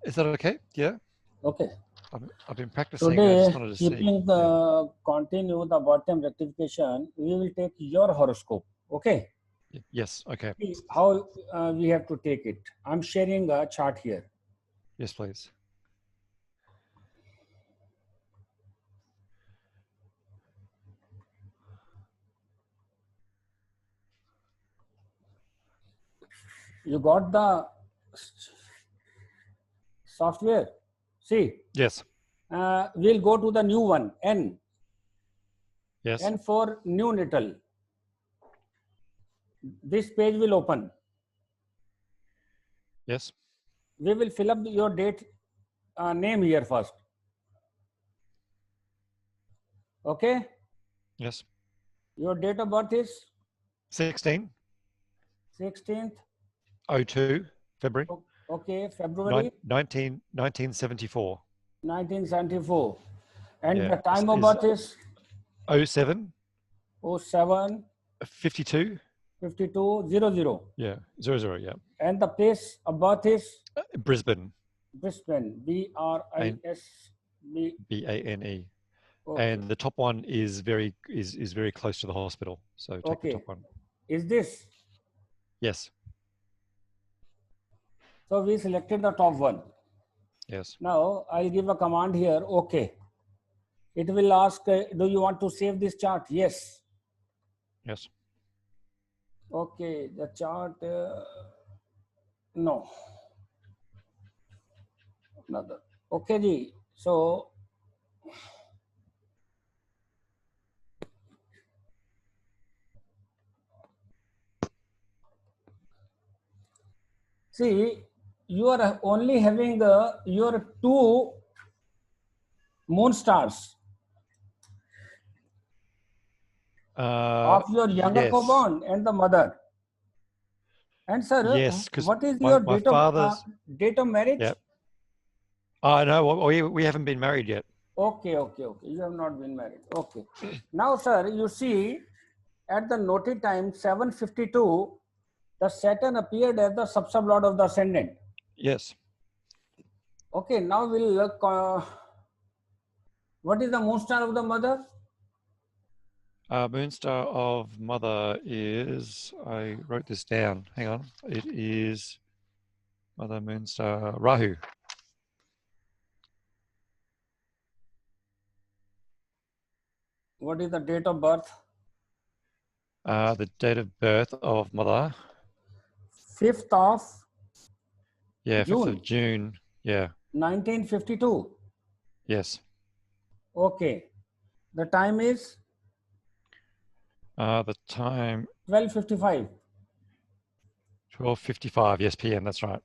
Is that okay? Yeah. Okay. I've been practicing. I Today, just wanted to see. keeping continue the bottom rectification, we will take your horoscope. Okay. Yes. Okay. See how we have to take it. I'm sharing a chart here. Yes, please. You got the software? See? Yes. We'll go to the new one, N. Yes. N for new natal. This page will open. Yes. We will fill up your date name here first. Okay? Yes. Your date of birth is? 16. 16th. 02 February. Okay, February. 1974. 1974. And Yeah. the time of birth is? 07. 07. 52. 52. 00. Yeah. 00. Yeah. And the place of birth is? Brisbane. Brisbane. BRISBANE. Okay. And the top one is very close to the hospital. So take the top one. Is this? Yes. So we selected the top one. Yes. Now I'll give a command here. Okay. It will ask, do you want to save this chart? Yes. Yes. Okay. The chart. No. Another. Okay, ji. So see, you are only having your two moon stars of your younger co-born and the mother. And sir, yes, what is your date of marriage? Yep. No, we haven't been married yet. Okay. You have not been married. Okay. Now, sir, you see at the noted time 7:52, the Saturn appeared as the subsublord of the ascendant. Yes. Okay. Now we'll look. What is the moon star of the mother? Moon star of mother is, I wrote this down. Hang on. It is mother moon star Rahu. What is the date of birth? The date of birth of mother. 5th of June. 5th of June. Yeah. 1952. Yes. Okay. The time is? The time? 12:55. 12:55. Yes, PM. That's right.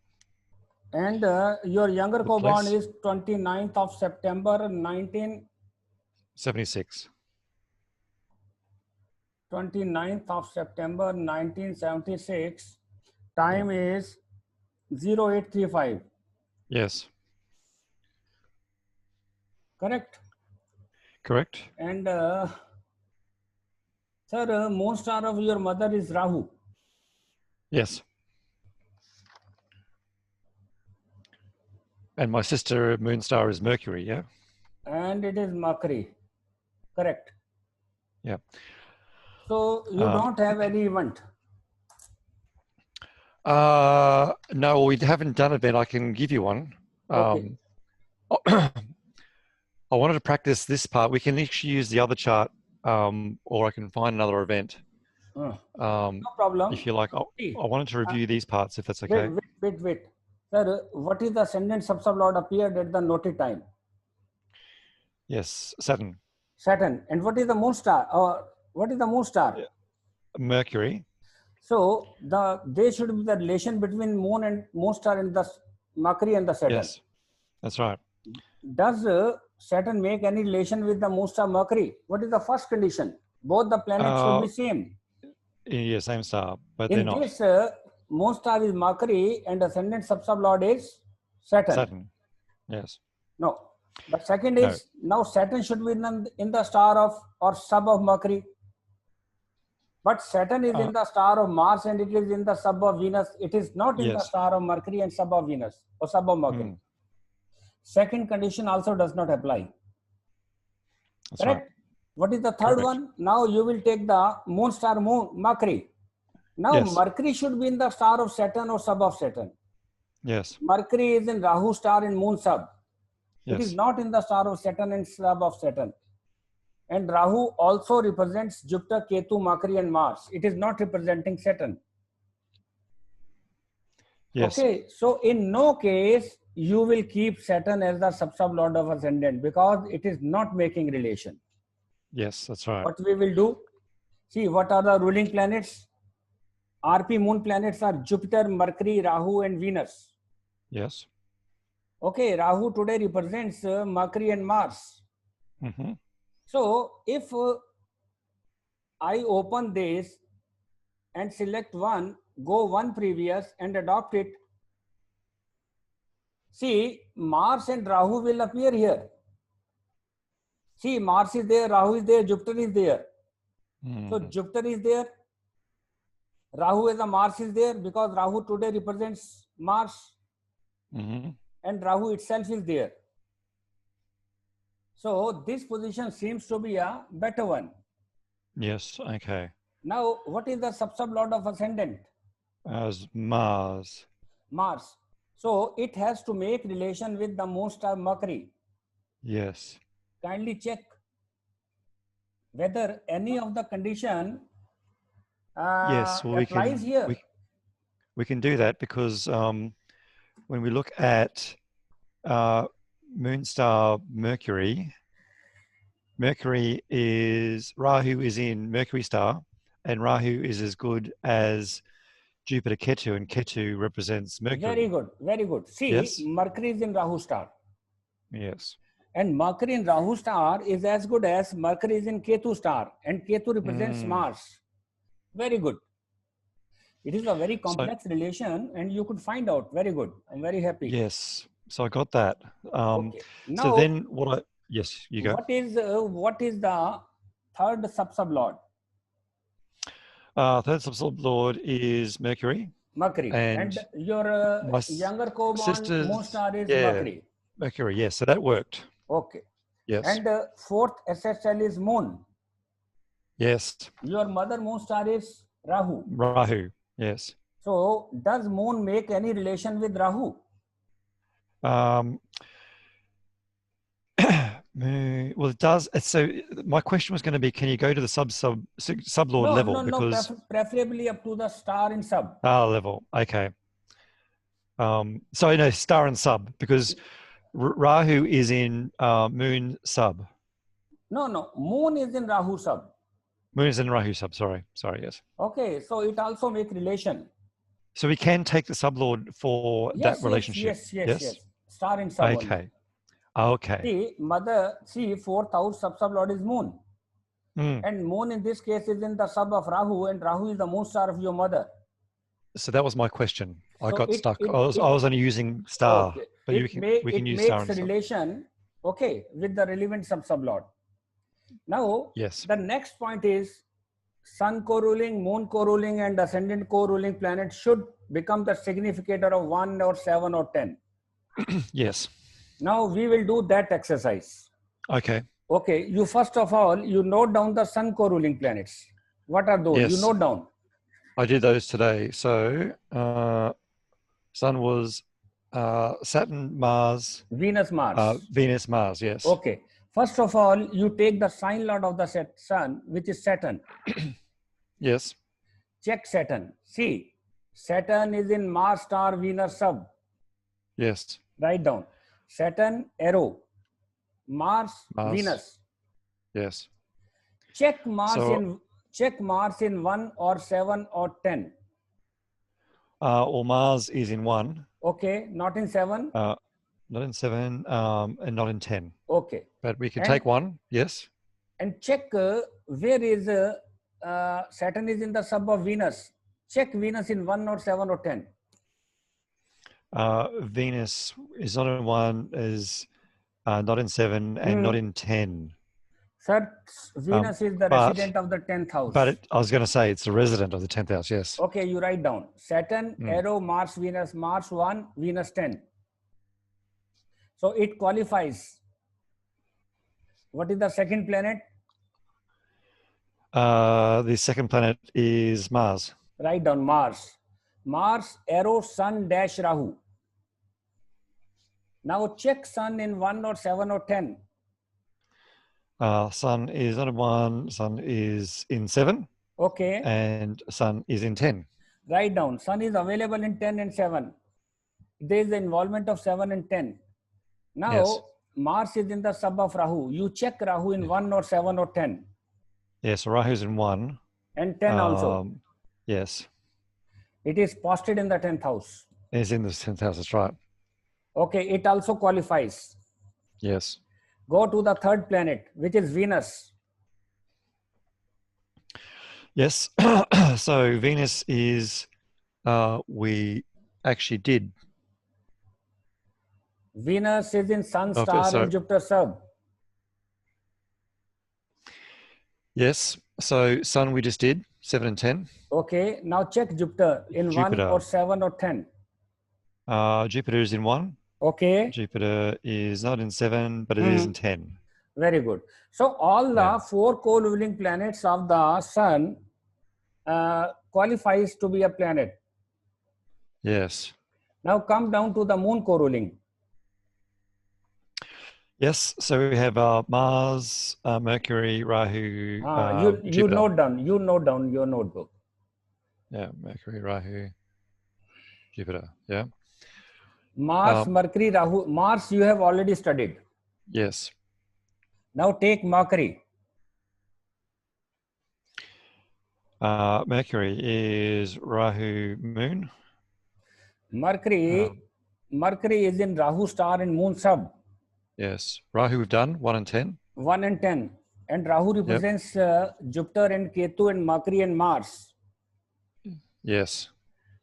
And your younger co-born is 29th of September 1976. 29th of September 1976. Time is 08:35. Yes. Correct? Correct. And sir, moon star of your mother is Rahu. Yes. And my sister moon star is Mercury, yeah? And it is Mercury. Correct. Yeah. So you don't have any event? No, we haven't done it, but I can give you one. Okay. I wanted to practice this part. We can actually use the other chart, or I can find another event. No problem. If you like. I wanted to review these parts, if that's okay. Wait. Sir, what is the ascendant subsublord appeared at the noted time? Yes, Saturn. Saturn. And what is the moon star? What is the moon star? Yeah. Mercury. So there should be the relation between moon star and the Mercury and the Saturn. Yes, that's right. Does Saturn make any relation with the moon star Mercury? What is the first condition? Both the planets should be same. Yeah, same star, but they're not. In case moon star is Mercury and ascendant subsublord is Saturn. Saturn. Yes. No. The second is now Saturn should be in the star of or sub of Mercury. But Saturn is in the star of Mars and it is in the sub of Venus. It is not in the star of Mercury and sub of Venus or sub of Mercury. Second condition also does not apply. That's Correct? right. What is the third Correct. one? Now you will take the moon star Mercury. Now Yes. Mercury should be in the star of Saturn or sub of Saturn. Yes. Mercury is in Rahu star in moon sub. It is Yes. not in the star of Saturn and sub of Saturn. And Rahu also represents Jupiter, Ketu, Mercury and Mars. It is not representing Saturn. Yes. Okay, so in no case you will keep Saturn as the sub-lord of ascendant because it is not making relation. Yes, that's right. What we will do? See, what are the ruling planets? RP moon planets are Jupiter, Mercury, Rahu and Venus. Yes. Okay, Rahu today represents Mercury and Mars. Mm-hmm. So if I open this and select one, go one previous and adopt it, see, Mars and Rahu will appear here. See, Mars is there, Rahu is there, Jupiter is there. So Jupiter is there, Rahu as a Mars is there because Rahu today represents Mars and Rahu itself is there. So this position seems to be a better one. Yes, okay. Now, what is the sub-lord of ascendant? As Mars. Mars. So it has to make relation with the moon star Mercury. Yes. Kindly check whether any of the condition Yes, well, applies here. We can do that because when we look at moon star Mercury, Rahu is in Mercury star, and Rahu is as good as Jupiter Ketu, and Ketu represents Mercury. Very good, very good. See, yes? Mercury is in Rahu star. Yes. And Mercury in Rahu star is as good as Mercury is in Ketu star, and Ketu represents Mars. Very good. It is a very complex relation, and you could find out. Very good. I'm very happy. Yes. So I got that. Okay. Now, so then yes, you go. What is the third sub-lord? Third sub-lord is Mercury. Mercury. And your younger co-born moon star is Mercury. Mercury, yes. So that worked. Okay. Yes. And fourth SSL is moon. Yes. Your mother moon star is Rahu. Rahu, yes. So does moon make any relation with Rahu? Well, it does. So my question was going to be, can you go to the sub-lord level? No, preferably up to the star in sub. Star level, okay. So no, star and sub, because Rahu is in moon sub. No, moon is in Rahu sub. Moon is in Rahu sub, sorry, yes. Okay, so it also makes relation. So we can take the sub-lord for that relationship? Yes. Star in sub. Okay. Only. Okay. See, fourth house sub-lord is moon. And moon in this case is in the sub of Rahu, and Rahu is the moon star of your mother. So that was my question. I got stuck. I was only using star, okay. but we can use star and sub. It makes relation, okay, with the relevant sub-lord. Now, yes. The next point is sun co-ruling, moon co-ruling, and ascendant co-ruling planet should become the significator of 1 or 7 or 10. Yes. Now we will do that exercise. Okay. Okay. You first of all, you note down the sun co-ruling planets. What are those? Yes. You note down. I did those today. So sun was Saturn, Mars. Venus, Mars. Venus, Mars, yes. Okay. First of all, you take the sign lord of the sun, which is Saturn. Yes. Check Saturn. See, Saturn is in Mars star Venus sub. Yes. Write down. Saturn, arrow. Mars. Venus. Yes. Check Mars in 1 or 7 or 10. Or Mars is in 1. Okay, not in 7. Not in 7 and not in 10. Okay. But we can take 1, yes. And check where is Saturn is in the sub of Venus. Check Venus in 1 or 7 or 10. Venus is not in 1, is not in 7 and not in 10. Sir, Venus is the resident of the 10th house. But I was going to say it's the resident of the 10th house, yes. Okay, you write down. Saturn, arrow, Mars, Venus, Mars 1, Venus 10. So it qualifies. What is the second planet? The second planet is Mars. Write down Mars. Mars, arrow, Sun, dash, Rahu. Now check Sun in 1 or 7 or 10. Sun is not in 1, Sun is in 7. Okay. And Sun is in 10. Write down. Sun is available in 10 and 7. There is the involvement of 7 and 10. Now, yes. Mars is in the sub of Rahu. You check Rahu in 1 or 7 or 10. Yes, Rahu's in 1. And 10 also. Yes. It is posted in the 10th house. It's in the 10th house, that's right. Okay, it also qualifies. Yes. Go to the third planet, which is Venus. Yes. So Venus is, we actually did. Venus is in Sun, Star, and Jupiter sub. Yes. So Sun we just did, 7 and 10. Okay. Now check Jupiter in 1 or 7 or 10. Jupiter is in 1. Okay. Jupiter is not in 7, but it is in 10. Very good. So all the 4 co-ruling planets of the Sun qualifies to be a planet. Yes. Now come down to the Moon co-ruling. Yes. So we have Mars, Mercury, Rahu. You note down your notebook. Yeah, Mercury, Rahu, Jupiter. Yeah. Mars, Mercury, Rahu. Mars you have already studied. Yes. Now take Mercury. Mercury is Rahu moon. Mercury is in Rahu star and Moon sub. Yes. Rahu we've done 1 and 10. 1 and 10. And Rahu represents Jupiter and Ketu and Mercury and Mars. Yes.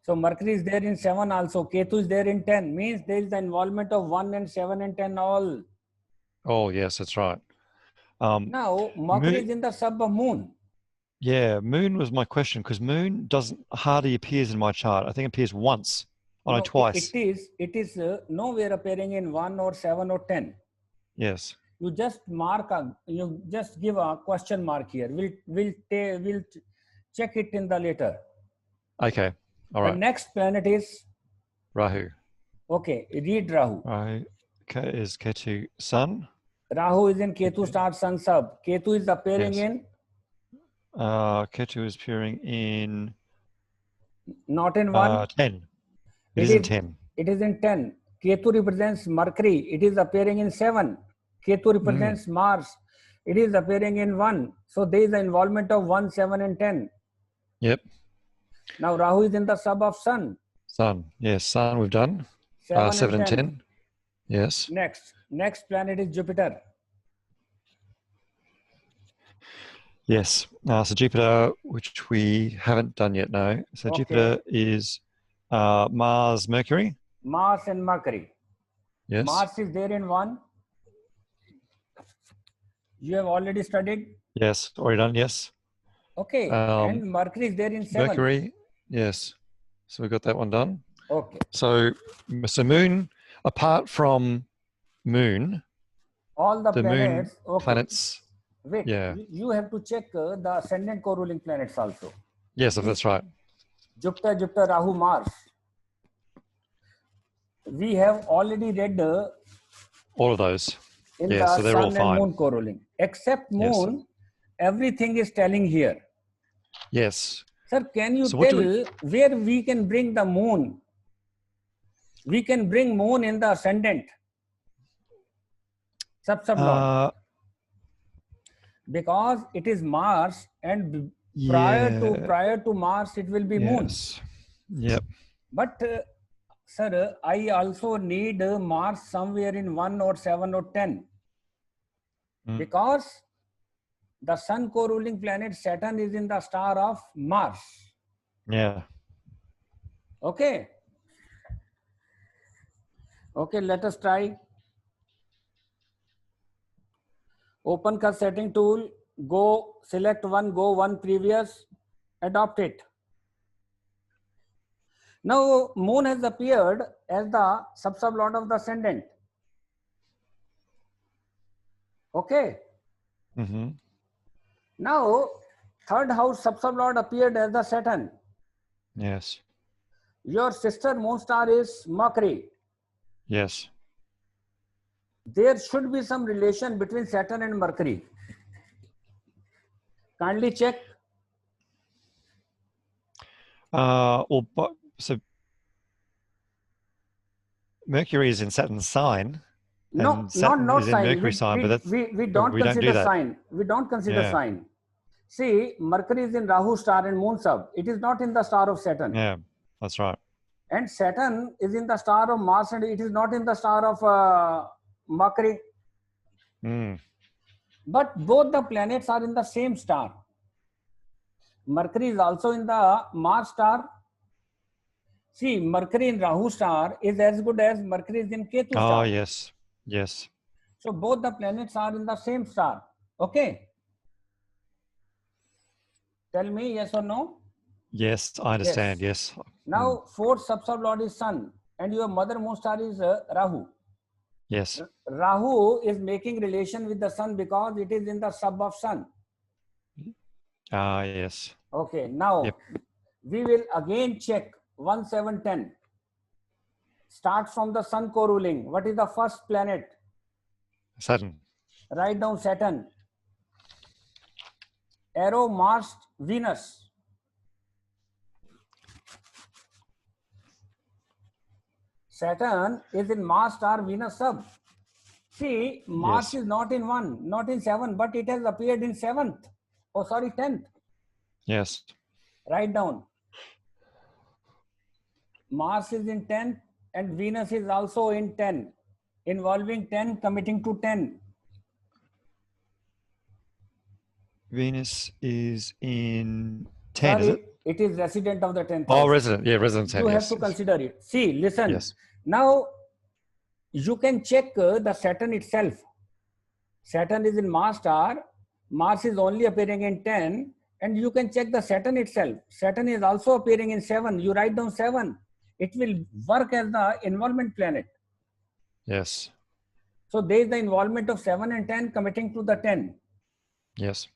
So Mercury is there in 7 also. Ketu is there in 10. Means there is the involvement of 1 and 7 and 10 all. Oh, yes, that's right. Now, Mercury is in the sub of Moon. Yeah, Moon was my question because Moon hardly appears in my chart. I think it appears once, twice. It is nowhere appearing in 1 or 7 or 10. Yes. You just you just give a question mark here. We'll check it in the later. Okay. All right. The next planet is Rahu. Okay, read Rahu. Rahu is Ketu Sun. Rahu is in Ketu star Sun sub. Ketu is appearing in? Ketu is appearing in? Not in 1? 10. It is in 10. It is in 10. Ketu represents Mercury. It is appearing in 7. Ketu represents Mars. It is appearing in 1. So there is the involvement of 1, 7 and 10. Yep. Now Rahu is in the sub of Sun. Sun. Yes, Sun we've done. 7 and 10. Yes. Next planet is Jupiter. Yes. So Jupiter, which we haven't done yet, no. So Jupiter is Mars, Mercury. Mars and Mercury. Yes. Mars is there in 1. You have already studied? Yes, already done, yes. Okay. And Mercury is there in 7. Mercury, yes. So we got that one done. Okay. So Moon, apart from Moon, all the planets. Moon, planets. Wait, you have to check the ascendant co-ruling planets also. Yes, that's right. Jupiter, Rahu, Mars. We have already read all of those. In the so they're Sun all fine. And Moon co-ruling. Except Moon, everything is telling here. Yes. Sir, can you tell where we can bring the Moon? We can bring Moon in the ascendant. Sub-Lord. Because it is Mars and prior to Mars it will be Moon. Yep. But sir, I also need Mars somewhere in 1 or 7 or 10. Because the Sun co-ruling planet Saturn is in the star of Mars. Yeah. Okay. Okay, let us try. Open the setting tool, go select one, go one previous, adopt it. Now Moon has appeared as the sub-lord of the ascendant. Okay. Now, third house subsublord appeared as the Saturn. Yes. Your sister moon star is Mercury. Yes. There should be some relation between Saturn and Mercury. Kindly check. So Mercury is in Saturn's sign, and Saturn not is in sign. Mercury's sign, but We don't we don't do consider that. sign. We don't consider Yeah. sign. See, Mercury is in Rahu star and moon sub. It is not in the star of Saturn. Yeah, that's right. And Saturn is in the star of Mars, and it is not in the star of Mercury. But both the planets are in the same star. Mercury is also in the Mars star. See, Mercury in Rahu star is as good as Mercury is in Ketu star. Oh, yes. Yes. So both the planets are in the same star. Okay. Tell me yes or no? Yes, I understand. Yes. Now, fourth subsublord is Sun, and your mother moon star is Rahu. Yes. Rahu is making relation with the Sun because it is in the sub of Sun. Yes. Okay. Now, we will again check 1, 7, 10. Start from the Sun co-ruling. What is the first planet? Saturn. Write down Saturn. Arrow Mars, Venus. Saturn is in Mars star Venus sub. See, Mars is not in 1, not in 7, but it has appeared in 7th. Oh, sorry, 10th. Yes. Write down. Mars is in 10th and Venus is also in 10, involving 10, committing to 10. Venus is in 10, is it? It is resident of the 10th house. Oh, resident. Yeah, resident 10. You have to consider it. See, listen. Yes. Now, you can check the Saturn itself. Saturn is in Mars star. Mars is only appearing in 10. And you can check the Saturn itself. Saturn is also appearing in 7. You write down 7. It will work as the involvement planet. Yes. So there is the involvement of 7 and 10 committing to the 10. Yes.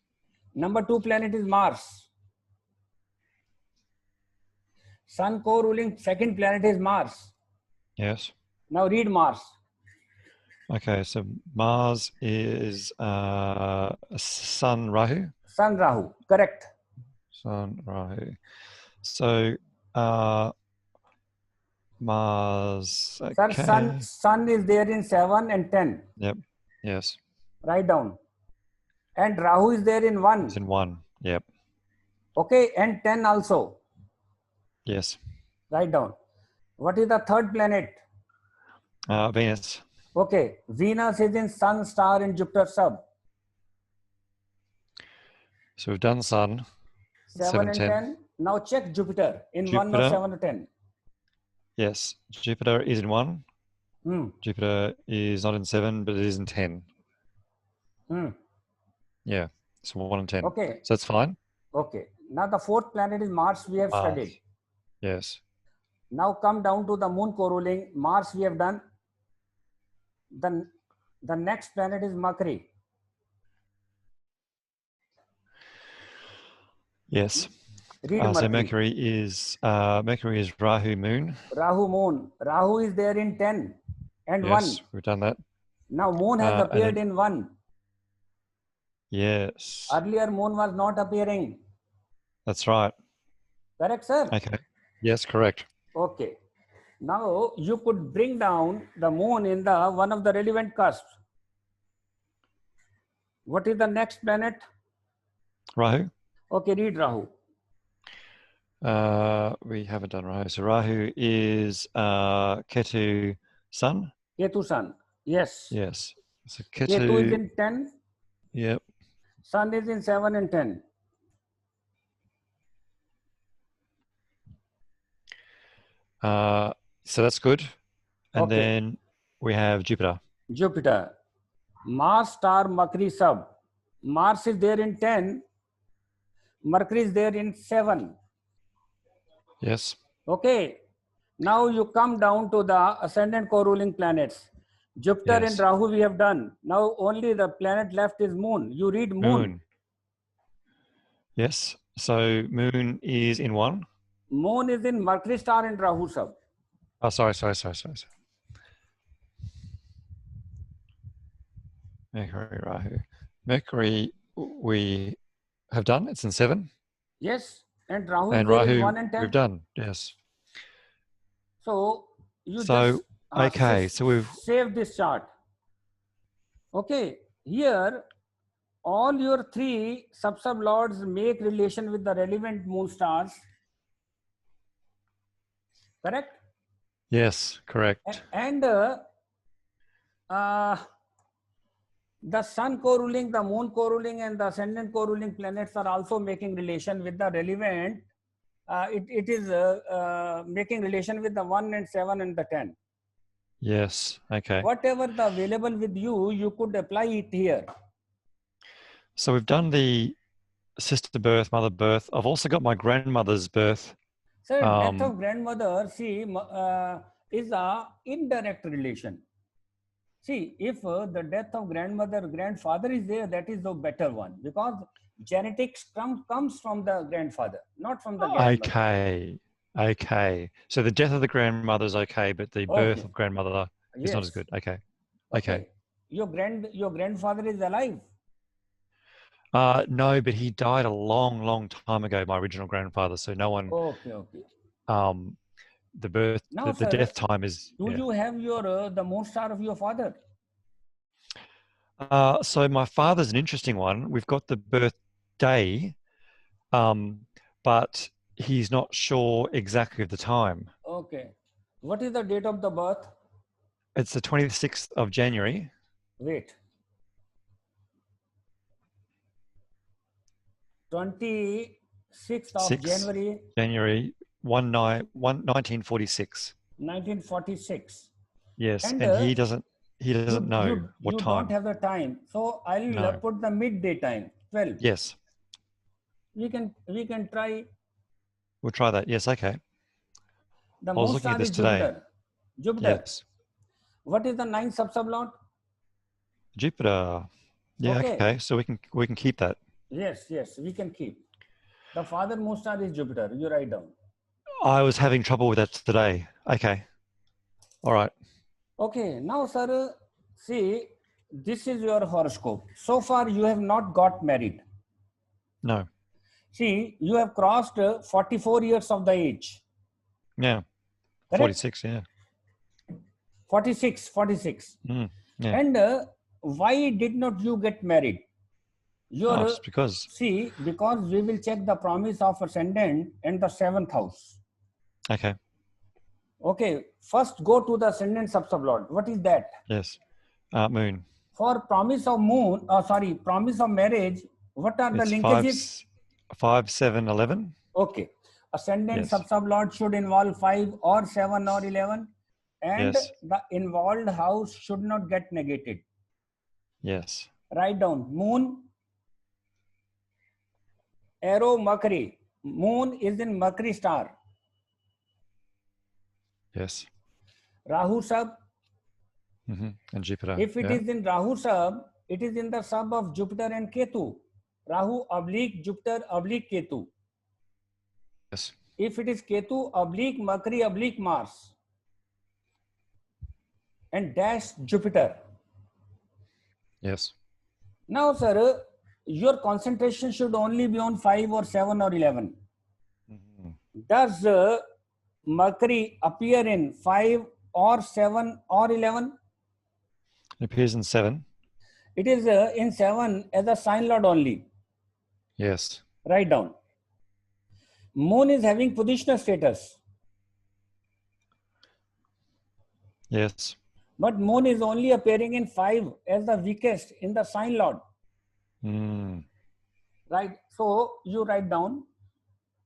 Number 2 planet is Mars. Sun co-ruling second planet is Mars. Yes. Now read Mars. Okay, so Mars is Sun Rahu. Sun Rahu, correct. Sun Rahu. So Mars. Okay. Sir, sun is there in 7 and 10. Yep. Yes. Write down. And Rahu is there in 1. It's in 1. Yep. Okay, and 10 also. Yes. Write down. What is the third planet? Venus. Okay, Venus is in Sun star in Jupiter sub. So we've done Sun. 7 and 10. Now check Jupiter in 1 or 7 or 10. Yes, Jupiter is in 1. Jupiter is not in 7, but it is in 10. Yeah, so 1 and 10. Okay. So that's fine. Okay. Now the fourth planet is Mars we have studied. Yes. Now come down to the moon co-ruling. Mars we have done. The next planet is Mercury. Yes. Read Mercury. So Mercury is Rahu moon. Rahu moon. Rahu is there in 10 and 1. Yes, we've done that. Now moon has appeared in 1. Yes. Earlier moon was not appearing. That's right. Correct, sir? Okay. Yes, correct. Okay. Now you could bring down the moon in the one of the relevant cusps. What is the next planet? Rahu. Okay, read Rahu. We haven't done Rahu. So Rahu is Ketu Sun. Ketu Sun. Yes. Yes. So Ketu is in 10. Yep. Sun is in 7 and 10. So that's good. And then we have Jupiter. Jupiter. Mars star Mercury sub. Mars is there in 10. Mercury is there in 7. Yes. Okay. Now you come down to the ascendant co-ruling planets. Jupiter and Yes. Rahu we have done. Now only the planet left is Moon. You read Moon. Yes. So Moon is in 1. Moon is in Mercury star and Rahu sub. Oh, sorry. Mercury, Rahu. Mercury we have done. It's in 7. Yes. And Rahu is And there in Rahu 1 and 10. we've done. Yes. So you So, just okay. So we've... save this chart. Okay. Here, all your 3 sub lords make relation with the relevant moon stars. Correct? Yes, correct. And the sun co-ruling, the moon co-ruling, and the ascendant co-ruling planets are also making relation with the relevant. It is making relation with the 1 and 7 and the 10. Yes. Okay. Whatever the available with you, you could apply it here. So we've done the sister birth, mother birth. I've also got my grandmother's birth. Sir, death of grandmother, see, is a indirect relation. See, if the death of grandmother, grandfather is there, that is the better one, because genetics comes from the grandfather, not from the grandmother. Okay. So the death of the grandmother is okay, but the birth of grandmother is not as good. Okay. Your grandfather is alive? No, but he died a long time ago, my original grandfather. So no one... Okay. The birth, Now, the death time is... Do you have your the moon star of your father? So my father's an interesting one. We've got the birthday, but he's not sure exactly of the time. Okay. What is the date of the birth? It's the 26th of January. Wait. 26th of January. January 1946. 1946. Yes, and he doesn't know what time. You don't have the time. So I'll put the midday time, 12. Yes. We can try. We'll try that. Yes, okay. The I was moon looking at star this is today. Jupiter. Yes. What is the 9th sub-lord? Jupiter. Yeah, okay. So we can keep that. Yes, we can keep. The father moon star is Jupiter. You write down. I was having trouble with that today. Okay. All right. Okay. Now, sir, see, this is your horoscope. So far, you have not got married. No. See, you have crossed 44 years of the age. Yeah. Correct? 46, yeah. 46. Yeah. And why did not you get married? Just because. See, because we will check the promise of ascendant and the 7th house. Okay. Okay. First, go to the ascendant sub-lord. What is that? Yes. Moon. For promise of promise of marriage, what are the linkages? 5, 7, 11. Okay. Ascendant sub-lord should involve 5 or 7 or 11. And the involved house should not get negated. Yes. Write down moon, arrow Mercury. Moon is in Mercury star. Yes. Rahu sub. And Jupiter. If it is in Rahu sub, it is in the sub of Jupiter and Ketu. Rahu oblique Jupiter oblique Ketu. Yes. If it is Ketu oblique Mercury oblique Mars and dash Jupiter. Yes. Now, sir, your concentration should only be on 5 or 7 or 11. Does Mercury appear in 5 or 7 or 11? It appears in 7. It is in 7 as a sign lord only. Yes. Write down. Moon is having positional status. Yes. But moon is only appearing in 5 as the weakest in the sign lord. Right. So you write down.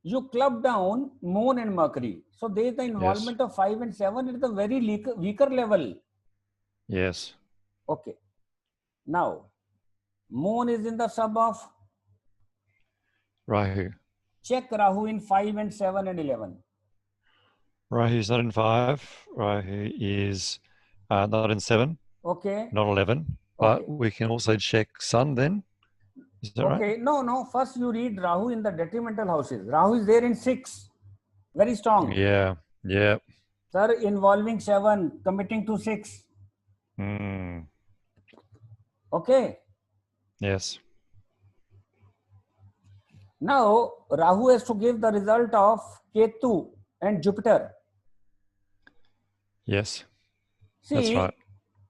You club down moon and Mercury. So there is the involvement of 5 and 7 at the very weaker level. Yes. Okay. Now, moon is in the sub of Rahu. Check Rahu in 5 and 7 and 11. Rahu is not in 5. Rahu is not in 7. Okay. not 11. But Okay. we can also check Sun then. Is that right? Okay. No. First you read Rahu in the detrimental houses. Rahu is there in 6. Very strong. Yeah. Yeah. Sir, involving 7, committing to 6. Mm. Okay. Yes. Now, Rahu has to give the result of Ketu and Jupiter. Yes. That's right. See,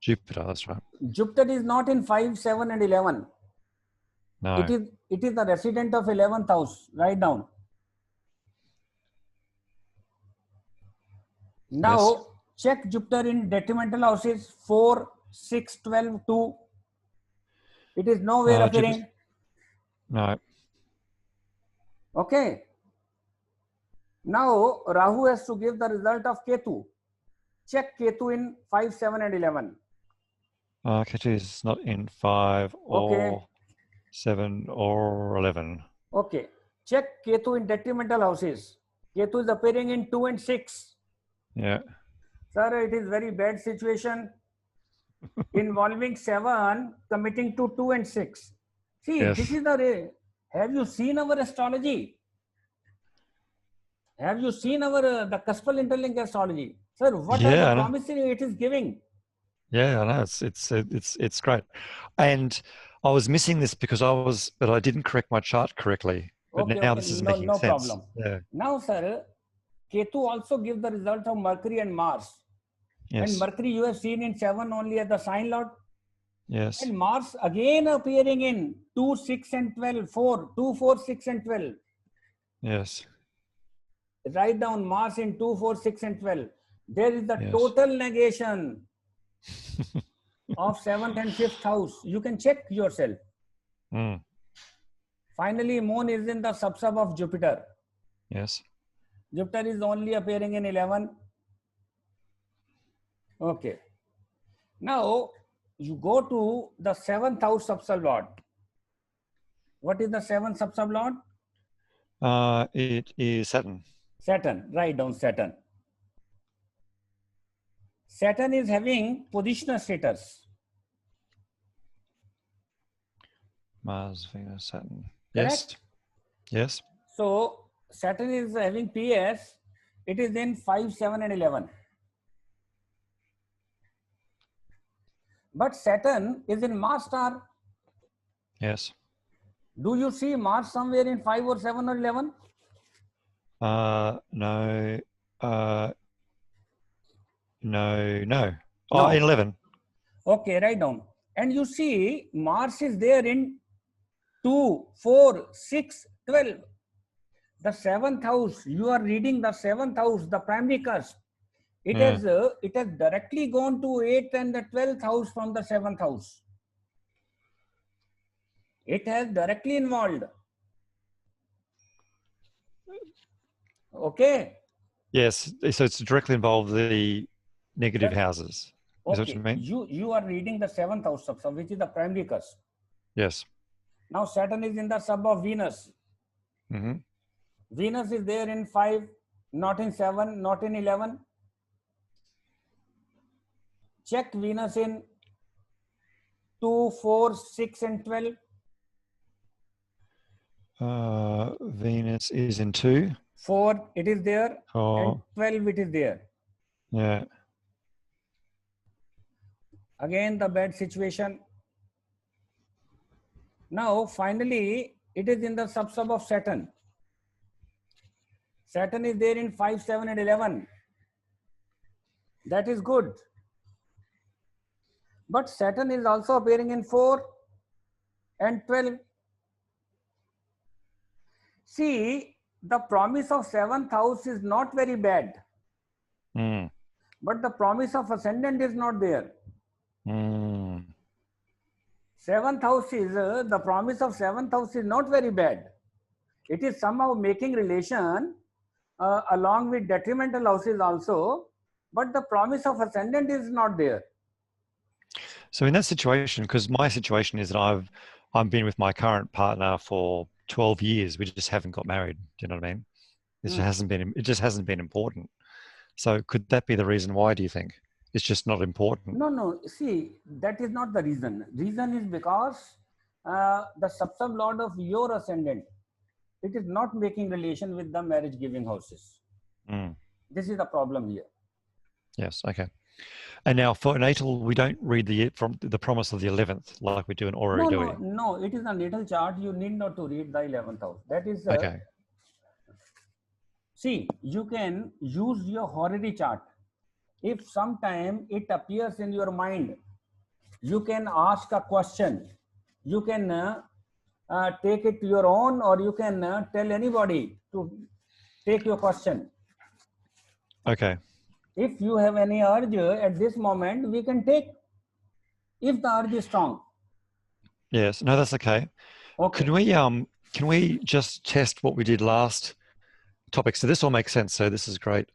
Jupiter, that's right. Jupiter is not in 5, 7 and 11. No. It is the resident of 11th house. Write down. Now, Yes. check Jupiter in detrimental houses 4, 6, 12, 2. It is nowhere appearing. No. Okay. Now, Rahu has to give the result of Ketu. Check Ketu in 5, 7 and 11. Ketu is not in 5 or Okay. 7 or 11. Okay. Check Ketu in detrimental houses. Ketu is appearing in 2 and 6. Yeah. Sir, it is very bad situation involving 7, committing to 2 and 6. See, Yes. this is the... Have you seen our astrology? Have you seen our the Cuspal Interlink astrology? Sir, what are the promises it is giving? Yeah, I know. It's great. And I was missing this because but I didn't correct my chart correctly. But now this is making no sense. problem. Yeah. Now, sir, Ketu also gives the result of Mercury and Mars. Yes. And Mercury you have seen in 7 only as the sign lord. Yes. And Mars again appearing in 2, 6 and 12, 4, 2, 4, 6 and 12. Yes. Write down Mars in 2, 4, 6 and 12. There is the Yes. total negation of 7th and 5th house. You can check yourself. Mm. Finally, Moon is in the subsub of Jupiter. Yes. Jupiter is only appearing in 11. Okay. Now, you go to the 7th house subsub lord. What is the 7th subsub lord? It is Saturn. Saturn. Write down Saturn. Saturn is having positional status. Mars, Venus, Saturn. Correct? Yes. So, Saturn is having PS. It is in 5, 7 and 11. But Saturn is in Mars star. Yes. Do you see Mars somewhere in 5 or 7 or 11? No. No. Oh, No. in 11. Okay, write down. And you see Mars is there in 2, 4, 6, 12. The 7th house, you are reading the 7th house, the primary cusp. It has directly gone to 8th and the 12th house from the 7th house. It has directly involved. Okay. Yes. So it's directly involved the negative houses. Is that what you mean? You are reading the 7th house subsub, which is the primary cusp. Yes. Now Saturn is in the sub of Venus. Mm-hmm. Venus is there in 5, not in 7, not in 11. Check Venus in 2, 4, 6 and 12. Venus is in 2. 4, it is there. And 12, it is there. Yeah. Again, the bad situation. Now, finally, it is in the subsub of Saturn. Saturn is there in 5, 7 and 11. That is good. But Saturn is also appearing in 4 and 12. See, the promise of 7th house is not very bad. Mm. But the promise of ascendant is not there. Mm. 7th house is, the promise of 7th house is not very bad. It is somehow making relation along with detrimental houses also, but the promise of ascendant is not there. So in that situation, because my situation is that I've been with my current partner for 12 years. We just haven't got married. Do you know what I mean? It just hasn't been important. So could that be the reason why, do you think? it's just not important. No. See, that is not the reason. Reason is because the sub-lord of your ascendant, it is not making relation with the marriage giving houses. This is the problem here. Yes. Okay. And now for natal, we don't read from the promise of the 11th like we do in Ori, do we? No. It is a natal chart. You need not to read the 11th house. That is okay. See, you can use your horary chart. If sometime it appears in your mind, you can ask a question. You can take it to your own, or you can tell anybody to take your question. Okay. If you have any urge at this moment, we can take, if the urge is strong. Yes. No, that's okay. Okay. Can we just test what we did last topic? So this all makes sense. So this is great.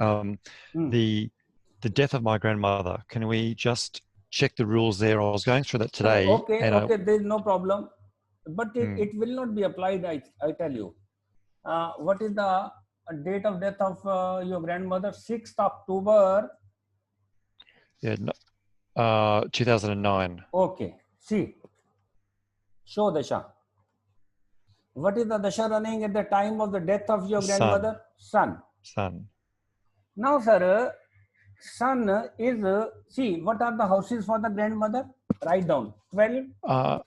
The death of my grandmother. Can we just check the rules there? I was going through that today. Okay. There is no problem, but it will not be applied. I tell you. What is the date of death of your grandmother? 6th October. Yeah. 2009. Okay. See. Show Dasha. What is the Dasha running at the time of the death of your grandmother? Sun. Now, sir, Sun is, see, what are the houses for the grandmother? Write down. 12.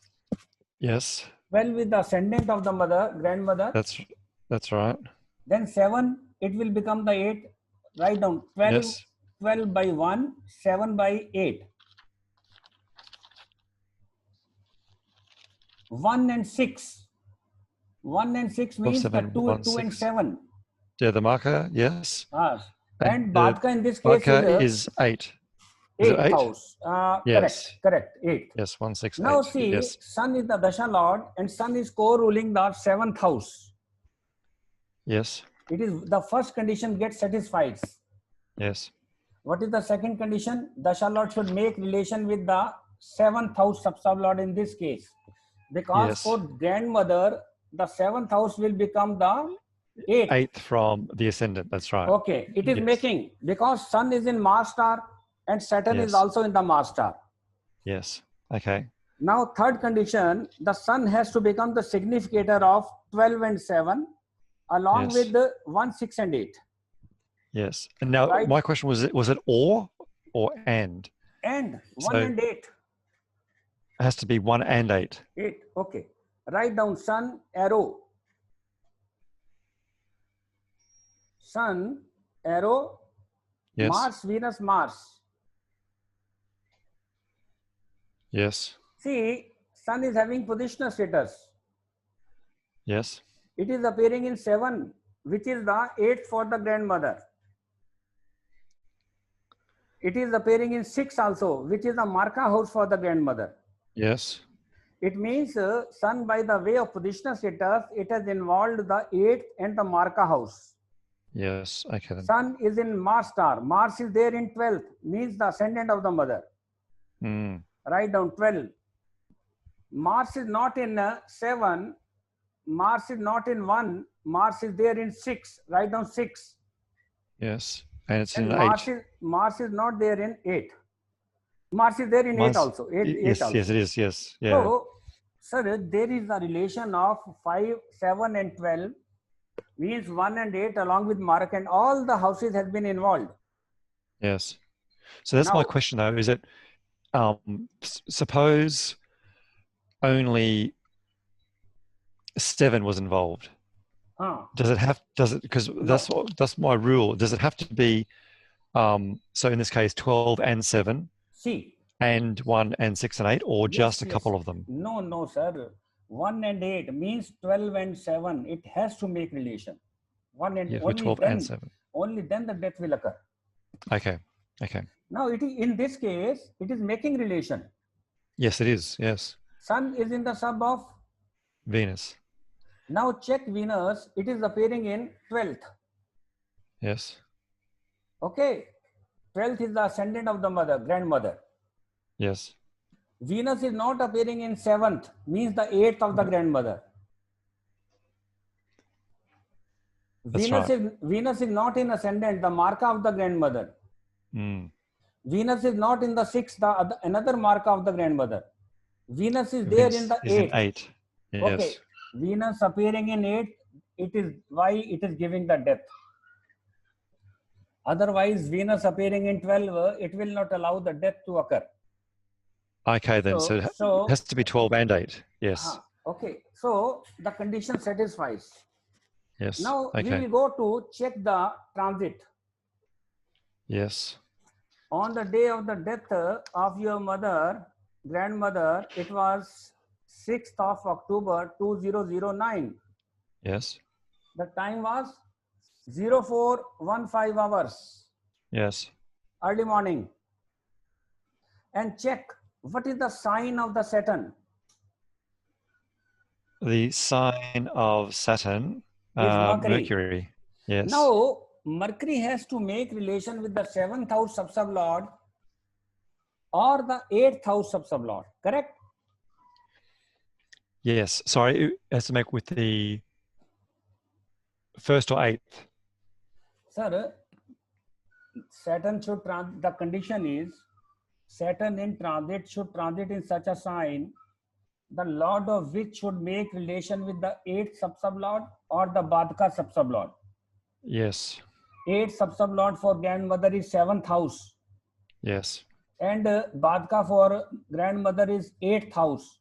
Yes. 12 is the ascendant of the mother, grandmother. That's right. Then 7, it will become the 8. Write down. 12, yes. 12 by 1, 7 by 8. 1 and 6. 1 and 6 means 7, the 2 and 7. Yeah, the marker, yes. And Badka in this case is 8. Is 8th house. Yes. Correct. 8. Yes, 1, 6, 8. Now see, yes. Sun is the Dasha Lord and Sun is co-ruling the 7th house. Yes. It is the first condition gets satisfied. Yes. What is the second condition? Dasha Lord should make relation with the 7th house sub-lord in this case. Because for grandmother, the 7th house will become the 8th. 8th from the ascendant, that's right. Okay, it is making, because Sun is in Mars star and Saturn is also in the Mars star. Yes, okay. Now third condition, the Sun has to become the significator of 12 and 7 along with the 1, 6 and 8. Yes, and now my question was it or and? And 1 and 8. It has to be 1 and 8. 8, okay. Write down Sun, arrow. Sun, arrow, Mars, Venus, Mars. Yes. See, Sun is having positional status. Yes. It is appearing in 7, which is the 8th for the grandmother. It is appearing in 6 also, which is the Marka house for the grandmother. Yes. It means Sun, by the way of positional status, it has involved the 8th and the Marka house. Yes, okay. Then. Sun is in Mars star. Mars is there in 12th, means the ascendant of the mother. Write down 12. Mars is not in 7. Mars is not in 1. Mars is there in 6. Write down 6. Yes, and it's in Mars 8. Mars is not there in 8. Mars is there in 8 also. 8 also. Yes, it is. Yes. Yeah. So, sir, there is a relation of 5, 7 and 12. Means 1 and 8 along with Mark, and all the houses has been involved. Yes. So that's my question though, is it, suppose only 7 was involved. Because that's my rule. Does it have to be, so in this case, 12 and 7? See. And 1 and 6 and 8, or just a couple of them? No, sir. 1 and 8 means 12 and 7. It has to make relation. 1 and only 12 then, and 7. Only then the death will occur. Okay. Now it is, in this case, it is making relation. Yes, it is. Yes. Sun is in the sub of Venus. Now check Venus. It is appearing in 12th. Yes. Okay. 12th is the ascendant of the mother, grandmother. Yes. Venus is not appearing in 7th, means the 8th of the grandmother. Venus is not in ascendant, the marka of the grandmother. Venus is not in the 6th, another mark of the grandmother. Venus is there in Venus the is in 8th. 8. Yes. Okay, Venus appearing in 8th, it is why it is giving the death. Otherwise, Venus appearing in 12, it will not allow the death to occur. Okay, then. So it has to be 12 and 8. Yes. Okay, so the condition satisfies. Yes. Now okay. we will go to check the transit. Yes. On the day of the death of your grandmother, it was 6th of October 2009. Yes. The time was 0415 hours. Yes. Early morning. And check what is the sign of the Saturn. The sign of Saturn is Mercury. Mercury. Yes. Now, Mercury has to make relation with the 7th house sub-sublord or the 8th house sub-sublord, correct? Yes. Sorry, it has to make with the 1st or 8th. Sir, Saturn should the condition is Saturn in transit should transit in such a sign, the lord of which should make relation with the 8th sub-sublord or the Badka sub-sublord. Yes. 8th sub-sublord for grandmother is 7th house. Yes. And Badka for grandmother is 8th house.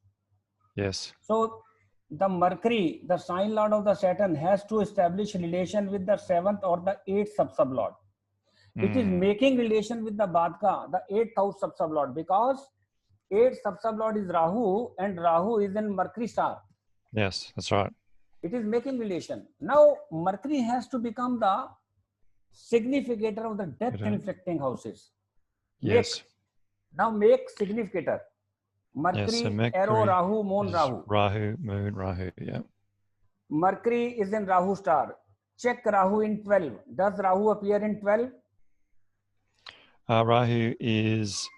Yes. So the Mercury, the sign lord of the Saturn, has to establish relation with the 7th or the 8th sub-sublord. It is making relation with the Badka, the 8th house sub-sublord, because 8th sub-sublord is Rahu and Rahu is in Mercury star. Yes, that's right. It is making relation. Now Mercury has to become the significator of the death inflicting houses. Yes. Now make significator. Mercury, yes, so Mercury, arrow, Rahu, moon, Rahu. Rahu, moon, Rahu, yeah. Mercury is in Rahu star. Check Rahu in 12. Does Rahu appear in 12? Rahu is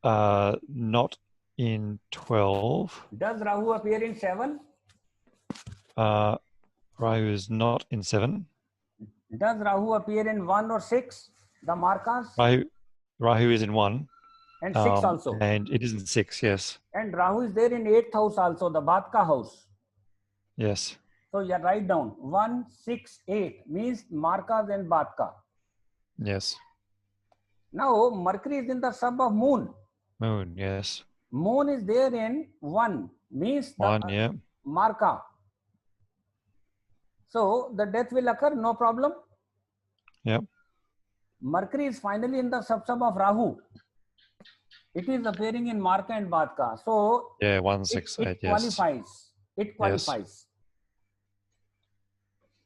not in 12. Does Rahu appear in 7? Rahu is not in 7. Does Rahu appear in 1 or 6? The markas? Rahu is in 1. And 6 also. And it is in 6, yes. And Rahu is there in 8th house also, the Badka house. Yes. So you write down 1, 6, 8 means markas and Badka. Yes. Now Mercury is in the sub of moon. Moon, yes. Moon is there in 1 means the 1, yeah. Marka. So the death will occur, no problem. Yep. Mercury is finally in the sub of Rahu. It is appearing in Marka and Badka. So yeah, 1, 6, 8, it qualifies. Yes. It qualifies. Yes.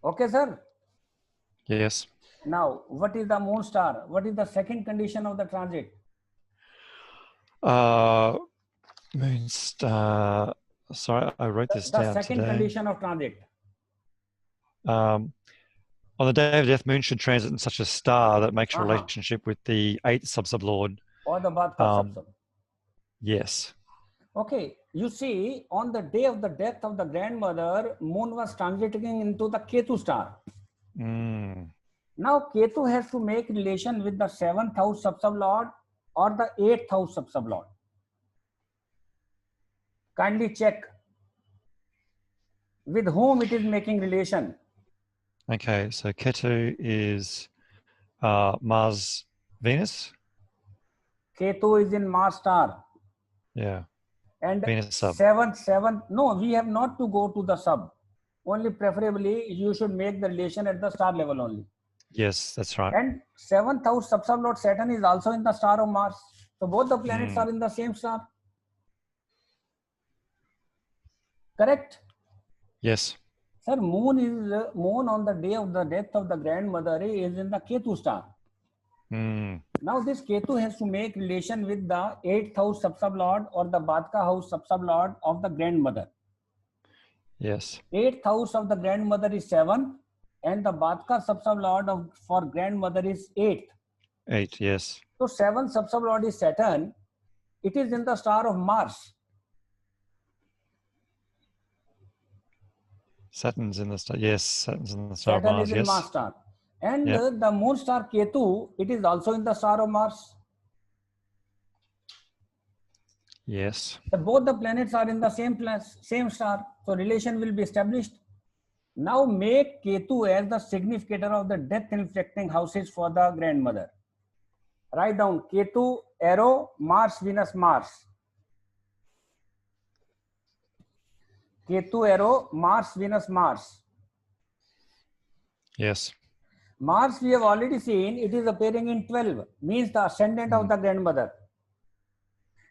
Okay, sir? Yes. Now, what is the moon star? What is the second condition of the transit? Moon star. Sorry, I wrote this down today. The second condition of transit. On the day of death, moon should transit in such a star that makes a relationship with the 8th sub-sublord. Or the Badka sub-sub. Yes. Okay, you see, on the day of the death of the grandmother, moon was transiting into the Ketu star. Now, Ketu has to make relation with the 7th house sub-sublord or the 8th house sub-sublord. Kindly check with whom it is making relation. Okay, so Ketu is Mars, Venus. Ketu is in Mars star. Yeah. And Venus sub. 7th, no, we have not to go to the sub. Only preferably you should make the relation at the star level only. Yes, that's right. And 7th house sub-sublord Saturn is also in the star of Mars. So both the planets are in the same star. Correct? Yes. Sir, moon on the day of the death of the grandmother is in the Ketu star. Now this Ketu has to make relation with the 8th house sub-sublord or the Badka house sub-sublord of the grandmother. Yes. 8th house of the grandmother is 7 and the Badka sub-sublord for grandmother is 8. 8, yes. So 7th sub-sublord is Saturn. It is in the star of Mars. Saturn's in the star. Yes, Saturn's in the star of Mars. Saturn is in Mars star. And the moon star Ketu, it is also in the star of Mars. Yes. So both the planets are in the same star. So relation will be established. Now make Ketu as the significator of the death inflicting houses for the grandmother. Write down Ketu, arrow, Mars, Venus, Mars. Ketu, arrow, Mars, Venus, Mars. Yes. Mars we have already seen, it is appearing in 12, means the ascendant of the grandmother.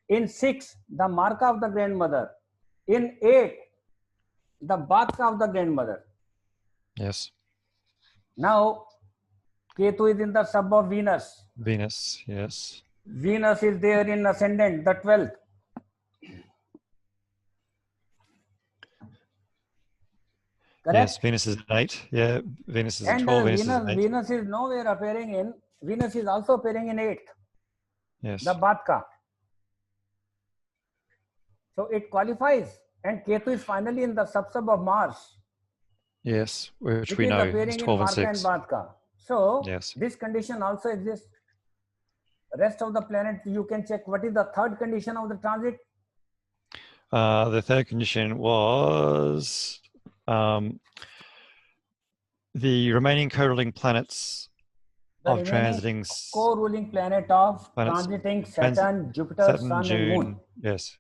In 6, the marka of the grandmother. In 8, the batka of the grandmother. Yes. Now, Ketu is in the sub of Venus. Venus. Yes. Venus is there in ascendant, the 12th. Correct? Yes, Venus is an 8. Yeah, Venus is a 12. And Venus is an 8. Venus is nowhere appearing in, Venus is also appearing in 8th. Yes. The batka. So it qualifies. And Ketu is finally in the sub of Mars. Yes, which we know is 12 and 6. And Batka. So yes, this condition also exists. Rest of the planet, you can check what is the third condition of the transit. The third condition was the remaining co-ruling planets of transiting co-ruling planet of transiting Saturn, Jupiter, Sun, June, and Moon. Yes,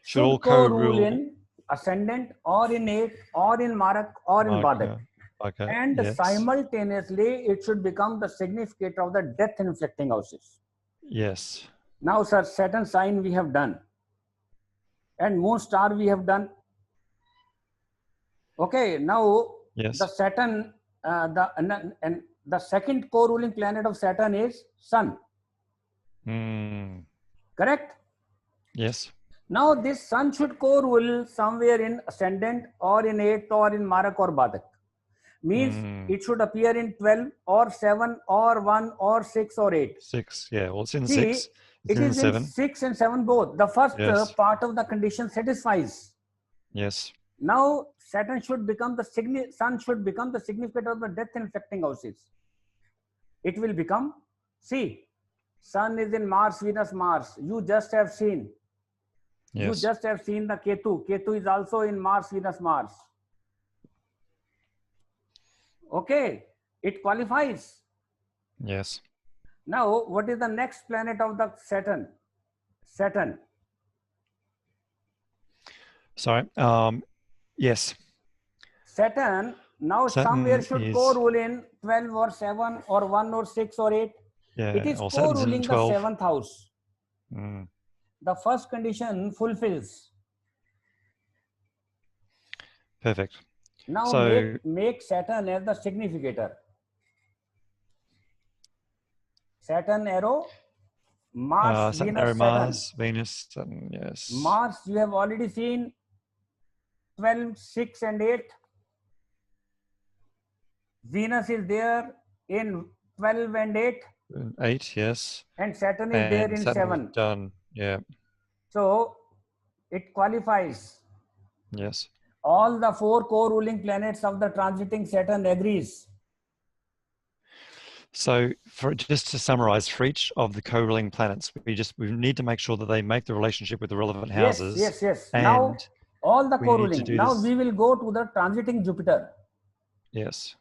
should all co-rule in ascendant or in 8 or in Marak or in Badak. Okay. And simultaneously, it should become the significator of the death inflicting houses. Yes. Now, sir, Saturn sign we have done, and Moon star we have done. Okay, now the Saturn, the second co-ruling planet of Saturn is Sun. Correct? Yes. Now this Sun should co-rule somewhere in ascendant or in 8th or in Marak or Badak. Means it should appear in 12 or 7 or 1 or 6 or 8. 6, yeah. Well, it's in 6. It is in 6 and 7 both. The first part of the condition satisfies. Yes. Now Saturn should become the Sun should become the significator of the death inflicting houses. It will become, see, Sun is in Mars, Venus, Mars. You just have seen. Yes. You just have seen the Ketu. Ketu is also in Mars, Venus, Mars. Okay, it qualifies. Yes. Now, what is the next planet of the Saturn? Saturn. Sorry. Yes. Saturn now somewhere should co-rule in 12 or 7 or 1 or 6 or 8. Yeah, it is co-ruling the 7th house. The first condition fulfills. Perfect. Now make Saturn as the significator. Saturn arrow, Mars, Saturn Venus, arrow, Saturn. Mars, Venus, Saturn, yes. Mars you have already seen 12, 6 and 8. Venus is there in 12 and 8. 8, yes. And Saturn is there in 7. Done, yeah. So it qualifies. Yes. All the 4 co-ruling planets of the transiting Saturn agrees. So just to summarize, for each of the co-ruling planets, we need to make sure that they make the relationship with the relevant houses. Yes. And now all the co-ruling. Now we will go to the transiting Jupiter. Yes.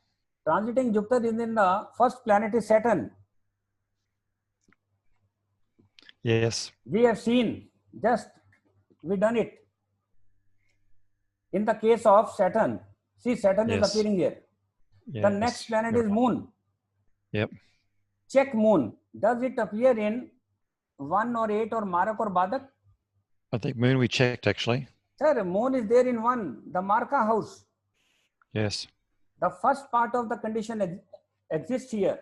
Transiting Jupiter is in the first planet is Saturn. Yes. We have seen, we done it. In the case of Saturn, see Saturn is appearing here. Yes. The next planet is Moon. Yep. Check Moon. Does it appear in 1 or 8 or Marak or Badak? I think Moon we checked actually. Sir, Moon is there in 1, the Marka house. Yes. The first part of the condition exists here.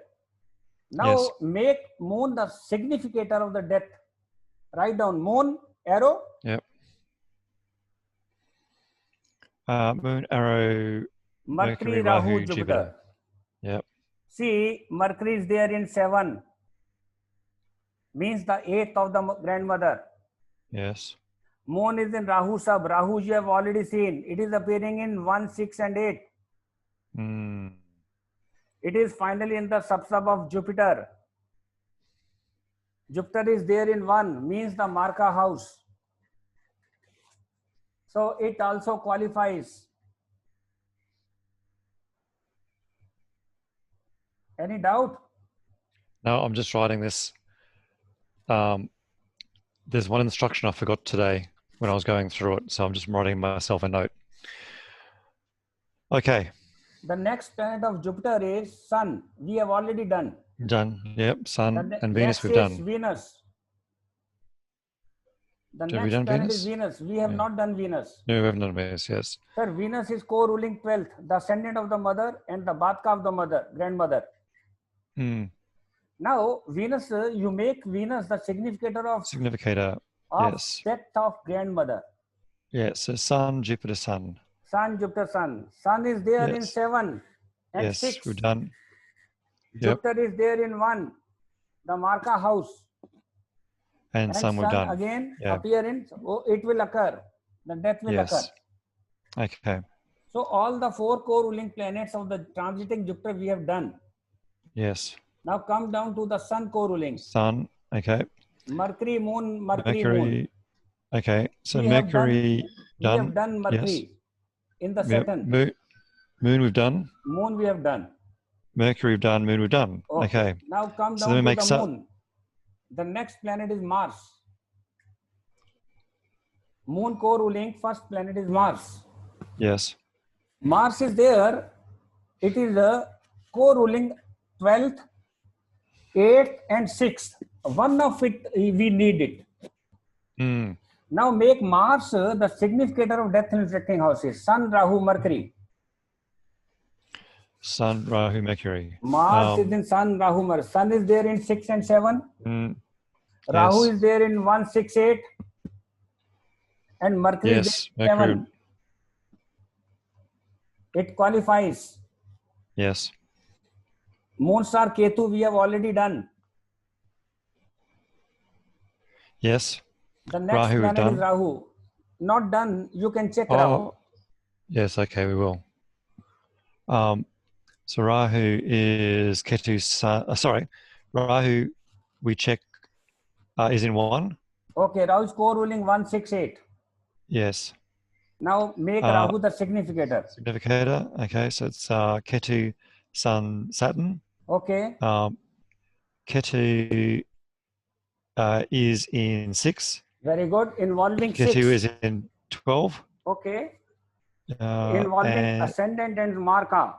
Now make Moon the significator of the death. Write down Moon, arrow. Yep. Moon, arrow, Mercury, Rahu, Jupiter. Yep. See, Mercury is there in 7. Means the 8th of the grandmother. Yes. Moon is in Rahu sub. Rahu you have already seen. It is appearing in 1, 6 and 8. It is finally in the sub of Jupiter. Jupiter is there in 1, means the Marka house. So it also qualifies. Any doubt? No, I'm just writing this. There's one instruction I forgot today when I was going through it, so I'm just writing myself a note. Okay. The next planet of Jupiter is Sun. We have already done. Done. Yep. Sun and Venus next we've is done. Venus. The Have we next done planet Venus? is Venus. We have not done Venus. No, we haven't done Venus, yes. Sir, Venus is co-ruling 12th, the ascendant of the mother and the Batka of the mother, grandmother. Now, Venus, you make Venus the significator of yes. death of grandmother. Yes, so Sun, Jupiter, Sun. Sun, Jupiter, Sun. Sun is there in 7 and 6. We've done. Jupiter is there in 1, the Marka house. And Sun we've done. Again appear in, it will occur. The death will occur. Okay. So all the 4 co-ruling planets of the transiting Jupiter we have done. Yes. Now come down to the Sun co-ruling. Sun, okay. Mercury, Moon, Moon. Okay, so Mercury we have done Mercury in the Saturn. Moon we've done. Moon we have done. Mercury we've done, Moon we've done. Okay. Now come down to the Moon. The next planet is Mars. Moon co-ruling, first planet is Mars. Yes. Mars is there. It is a co-ruling 12th, 8th and 6th. One of it we need it. Now make Mars the significator of death in reflecting houses. Sun, Rahu, Mercury. Sun, Rahu, Mercury. Mars is in Sun, Rahu, Mercury. Sun is there in 6 and 7. Rahu is there in 1, 6, 8. And Mercury is there in 7. It qualifies. Yes. Moon star Ketu we have already done. Yes. The next planet is Rahu. Not done. You can check Rahu. Yes, okay, we will. So Rahu is Ketu's sun. Rahu we check is in 1. Okay, Rahu is co-ruling 1, 6, 8. Yes. Now make Rahu the significator. Significator. Okay, so it's Ketu, Sun, Saturn. Okay. Ketu is in 6. Very good. Involving 6. Ketu is in 12. Okay. Involving ascendant and Marka.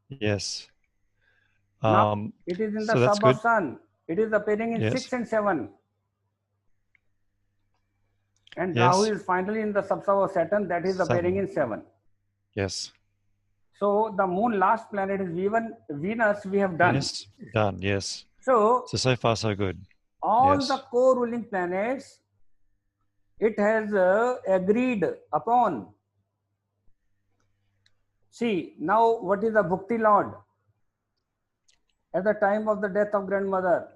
Yes. Now, it is in the sub of Sun. It is appearing in 6 and 7. And Rahu is finally in the sub of Saturn, that is appearing in 7. Yes. So the Moon, last planet is Venus, we have done. Venus, done, yes. So far so good. All the co-ruling planets, it has agreed upon. See, now what is the Bhukti Lord? At the time of the death of grandmother,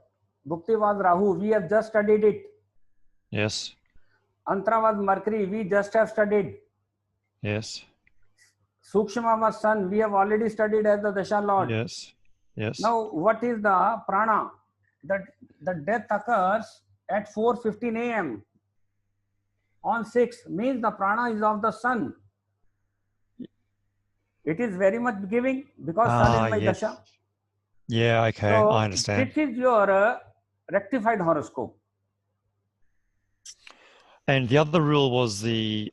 Bhukti was Rahu, we have just studied it. Yes. Antara was Mercury, we just have studied. Yes. Sukshma was Sun, we have already studied as the Dasha Lord. Yes. Yes. Now, what is the Prana? The death occurs at 4:15 a.m. on 6, means the Prana is of the Sun. It is very much giving because Sun is my Dasha. Yeah, okay, so I understand. This is your rectified horoscope. And the other rule was the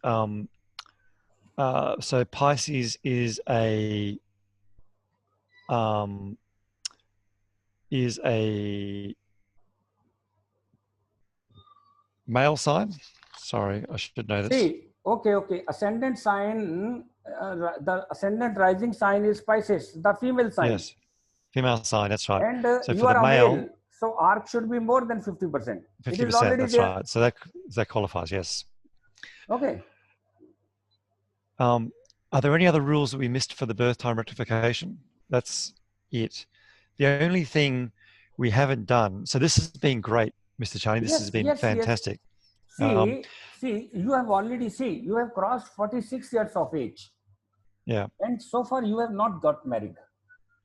so Pisces is a male sign. Sorry, I should know this. See, okay. Ascendant sign, the ascendant rising sign is Pisces, the female sign. Yes, female sign. That's right. And so you for are the a male, male, so arc should be more than 50%. 50%. It is already that's there. right. So that qualifies. Yes. Okay. Are there any other rules that we missed for the birth time rectification? That's it. The only thing we haven't done. So this has been great, Mr. Chani. This has been fantastic. Yes. See, you have already you have crossed 46 years of age. Yeah. And so far you have not got married.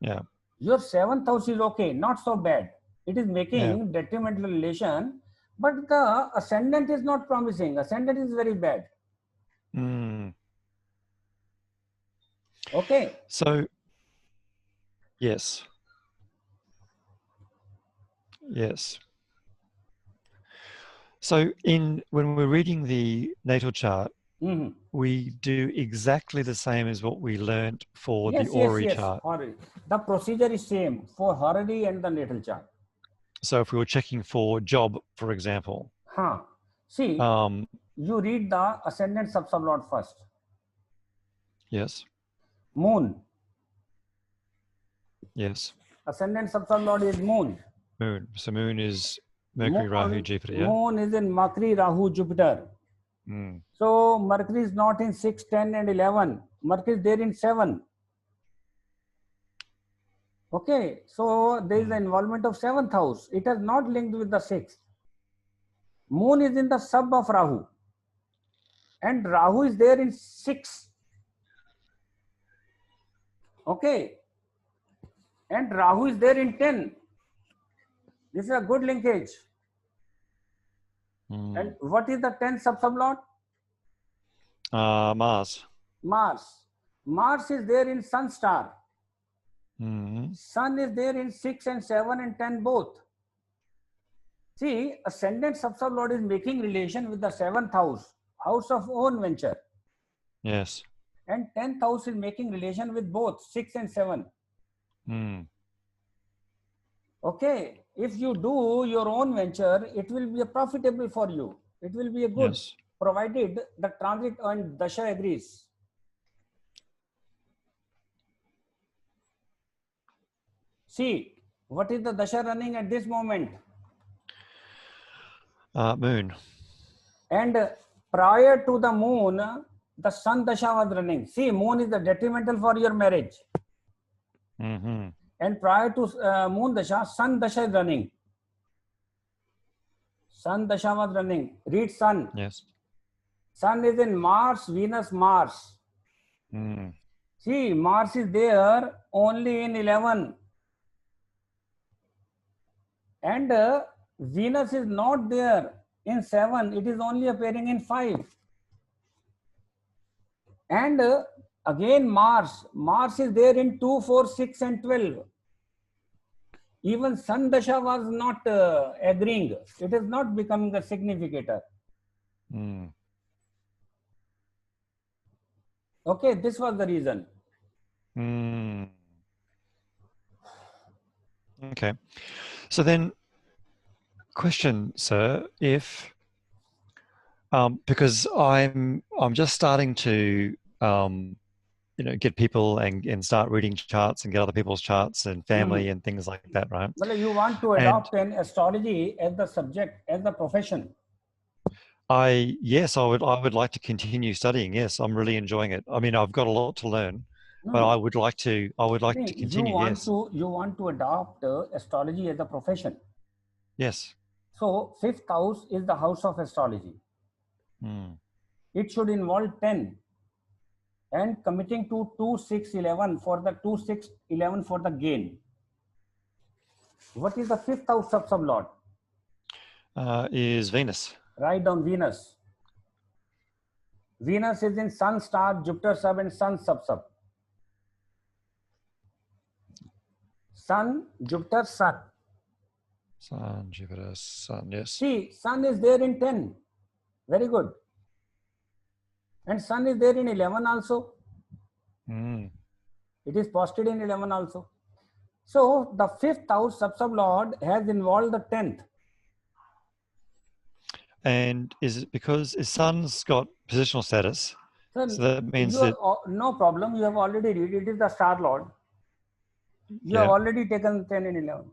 Yeah. Your 7th house is okay, not so bad. It is making detrimental relation, but the ascendant is not promising. Ascendant is very bad. Mm. Okay. So, yes. Yes. So when we're reading the natal chart, Mm-hmm. we do exactly the same as what we learnt for the Yes, yes, orrery yes. chart. The procedure is same for horary and the natal chart. So if we were checking for job, for example, See, you read the ascendant subsublot first. Yes. Moon. Yes. Ascendant subsublot is moon. Moon. So moon is Mercury, Rahu, Jupiter, yeah? Moon is in Mercury, Rahu, Jupiter. Mm. So Mercury is not in 6, 10 and 11. Mercury is there in 7. Okay, so there is the involvement of 7th house. It has not linked with the 6th. Moon is in the sub of Rahu. And Rahu is there in 6. Okay. And Rahu is there in 10. This is a good linkage. And what is the 10th subsublot? Mars. Mars. Mars is there in Sun star. Mm. Sun is there in 6 and 7 and 10 both. See, ascendant subsublot is making relation with the 7th house, house of own venture. Yes. And 10th house is making relation with both 6 and 7. Mm. Okay, if you do your own venture, it will be profitable for you. It will be a good, Yes. provided the transit and dasha agrees. See, what is the dasha running at this moment? Moon. And prior to the moon, the sun dasha was running. See, moon is the detrimental for your marriage. Mm-hmm. And prior to moon dasha, sun dasha is running. Sun dasha was running. Read sun. Yes. Sun is in Mars, Venus, Mars. Mm. See, Mars is there only in 11. And Venus is not there in 7. It is only appearing in 5. And again Mars. Mars is there in 2, 4, 6 and 12. Even Sun Dasha was not agreeing. It is not becoming a significator. Mm. Okay, this was the reason. Mm. Okay. So then, question, sir, if because I'm just starting to get people and start reading charts and get other people's charts and family and things like that, right? Well, you want to adopt an astrology as the subject, as the profession. I would like to continue studying. Yes, I'm really enjoying it. I mean, I've got a lot to learn, but I would like to continue. You want to adopt astrology as a profession. Yes. So 5th house is the house of astrology. It should involve 10 and committing to 2, 6, 11 for the 2, 6, 11 for the gain. What is the 5th house of sublord? Is Venus. Write down Venus. Venus is in Sun star, Jupiter sub and Sun sub. Sun, Jupiter, Sun. Sun, Jupiter, Sun, yes. See, Sun is there in 10. Very good. And Sun is there in 11 also. It is posted in 11 also. So the 5th house subsublord has involved the 10th. And is it because his Sun's got positional status? So that means that no problem. You have already read it. Is the star lord. You have already taken 10 and 11.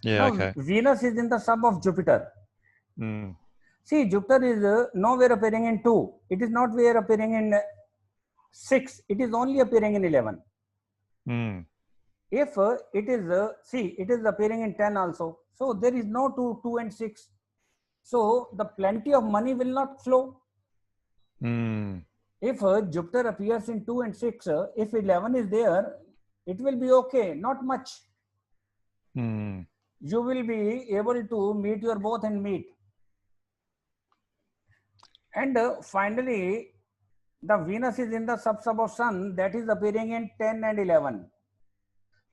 Yeah. Now, okay. Venus is in the sub of Jupiter. See, Jupiter is nowhere appearing in 2. It is not where appearing in 6. It is only appearing in 11. If it is, it is appearing in 10 also. So there is no 2, 2 and 6. So the plenty of money will not flow. If Jupiter appears in 2 and 6, if 11 is there, it will be okay, not much. You will be able to meet your both and meet. And finally, The Venus is in the sub of Sun, that is appearing in 10 and 11.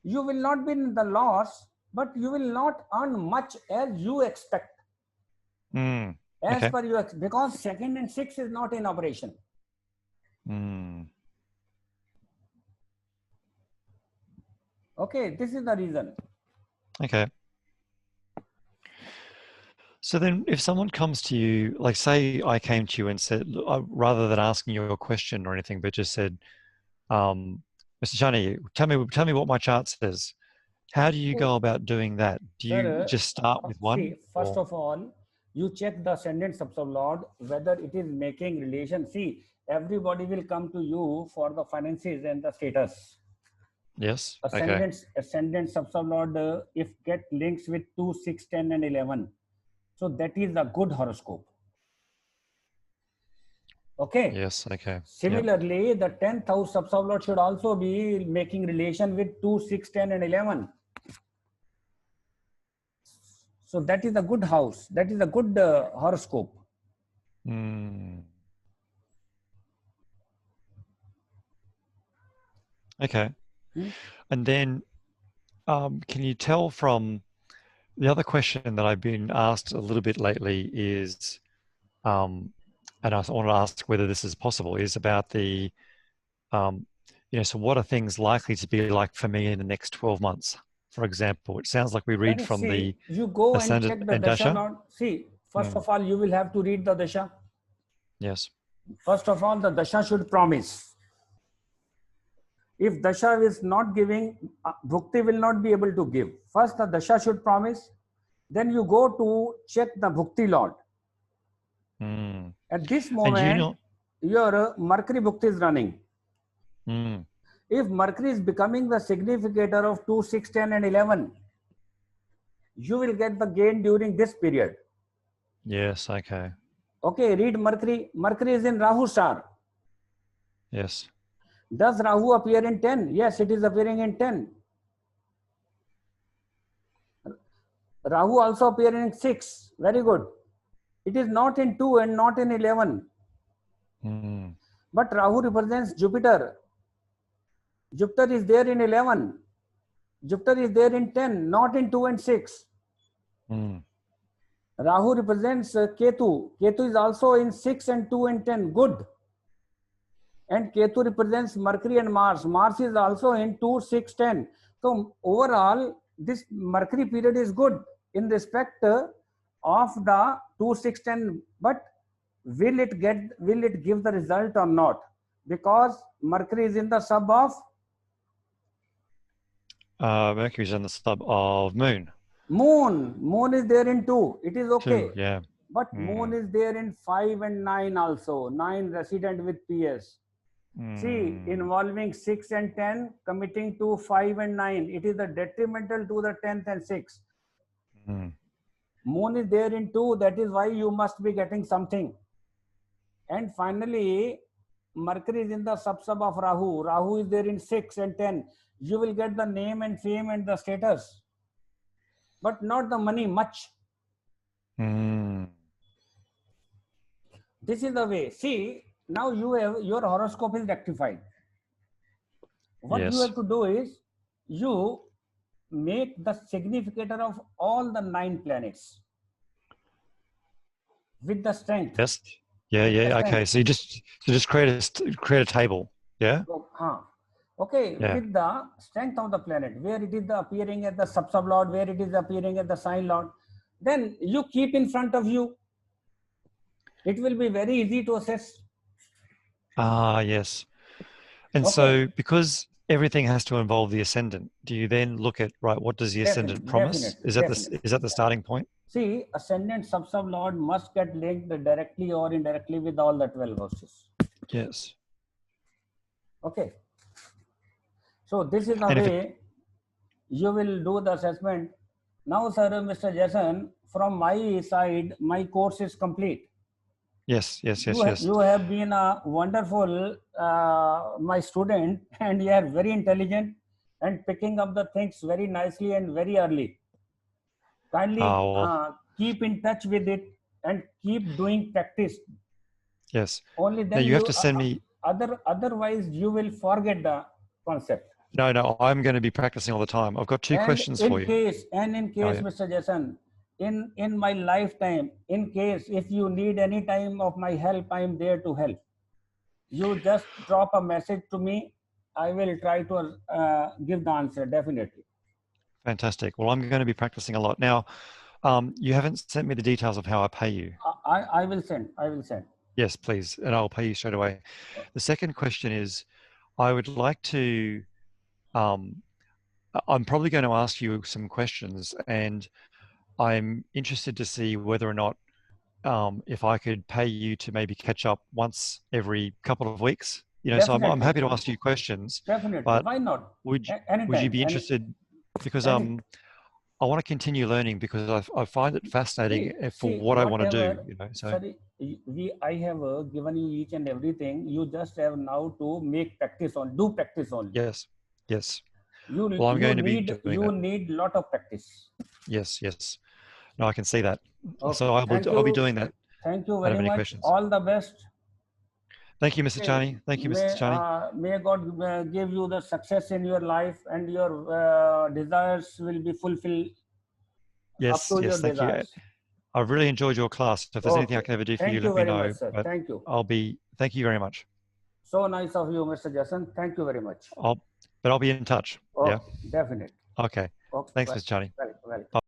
You will not be in the loss, but you will not earn much as you expect. As per you, because 2nd and 6 is not in operation. Okay, this is the reason. Okay. So then if someone comes to you, like say I came to you and said, rather than asking you a question or anything, but just said, Mr. Chani, tell me what my chart says. How do you go about doing that? Do you just start with one? See, first of all, you check the ascendant subsublord, whether it is making relation. See, everybody will come to you for the finances and the status. Yes. Ascendant subsublord, if get links with 2, 6, 10 and 11. So that is a good horoscope. Okay. Yes. Okay. Similarly, the 10th house subsublord should also be making relation with 2, 6, 10 and 11. So that is a good house. That is a good horoscope. Okay. And then can you tell from the other question that I've been asked a little bit lately is, and I want to ask whether this is possible, is about the, so what are things likely to be like for me in the next 12 months? For example, it sounds like we read from the you go and ascendant check the and dasha. dasha. See, first of all, you will have to read the dasha. Yes. First of all, the dasha should promise. If dasha is not giving, bhukti will not be able to give. First, the dasha should promise. Then you go to check the bhukti lord. At this moment, your Mercury bhukti is running. If Mercury is becoming the significator of 2, 6, 10 and 11, you will get the gain during this period. Yes, okay. Okay, read Mercury. Mercury is in Rahu star. Yes. Does Rahu appear in 10? Yes, it is appearing in 10. Rahu also appears in 6. Very good. It is not in 2 and not in 11. But Rahu represents Jupiter. Jupiter is there in 11. Jupiter is there in 10, not in 2 and 6. Rahu represents Ketu. Ketu is also in 6 and 2 and 10. Good. And Ketu represents Mercury and Mars. Mars is also in 2, 6, 10. So overall, this Mercury period is good in respect of the 2, 6, 10. But will it give the result or not? Because Mercury is in the sub of Mercury is in the sub of Moon. Moon is there in 2. It is okay. 2, yeah. But Moon is there in 5 and 9 also. 9 resident with PS. See, involving 6 and 10, committing to 5 and 9. It is a detrimental to the 10th and 6th. Moon is there in 2. That is why you must be getting something. And finally, Mercury is in the sub of Rahu. Rahu is there in 6 and 10. You will get the name and fame and the status. But not the money much. This is the way. See, now your horoscope is rectified. What you have to do is, you make the significator of all the 9 planets with the strength. Yes. Yeah. Okay. So you just create a table. Yeah. Okay. Yeah. With the strength of the planet, where it is appearing at the sub-lord, where it is appearing at the sign lord, then you keep in front of you. It will be very easy to assess. Yes. And so because everything has to involve the ascendant, do you then look at, right, what does the ascendant promise? Is that the starting point? See, ascendant sub-lord must get linked directly or indirectly with all the 12 houses. Yes. Okay. So this is the way you will do the assessment. Now, sir, Mr. Jason, from my side, my course is complete. Yes. You have been a wonderful, my student, and you are very intelligent and picking up the things very nicely and very early. Kindly keep in touch with it and keep doing practice. Yes. Only then now you have to send me. Otherwise you will forget the concept. No, I'm going to be practicing all the time. I've got two questions for you. In case, Mr. Jason, in my lifetime, in case if you need any time of my help, I am there to help. You just drop a message to me. I will try to give the answer, definitely. Fantastic. Well, I'm going to be practicing a lot. Now, you haven't sent me the details of how I pay you. I will send. Yes, please. And I'll pay you straight away. The second question is, I would like to, I'm probably going to ask you some questions, and I'm interested to see whether or not if I could pay you to maybe catch up once every couple of weeks. You know, definitely. so I'm happy to ask you questions. Definitely. But why not? Would you Anytime. be interested? Because I want to continue learning because I find it fascinating for what I want to do. You know, so sorry, I have given you each and everything. You just have now to make practice on, do practice only. Yes. Well, I'm going to be doing that. You need lot of practice. Yes. No, I can see that. Okay. So I'll be doing that. Thank you very much. Questions. All the best. Thank you, Mr. Chani. Thank you, Mr. Chani. May God give you the success in your life, and your desires will be fulfilled. Yes, thank you. I've really enjoyed your class. If there's anything I can ever do for you, let me know. Much, sir. Thank you. Thank you very much. So nice of you, Mr. Jason. Thank you very much. I'll be in touch. Oh, yeah, definitely. Okay. Thanks, Mr. Chani. Well.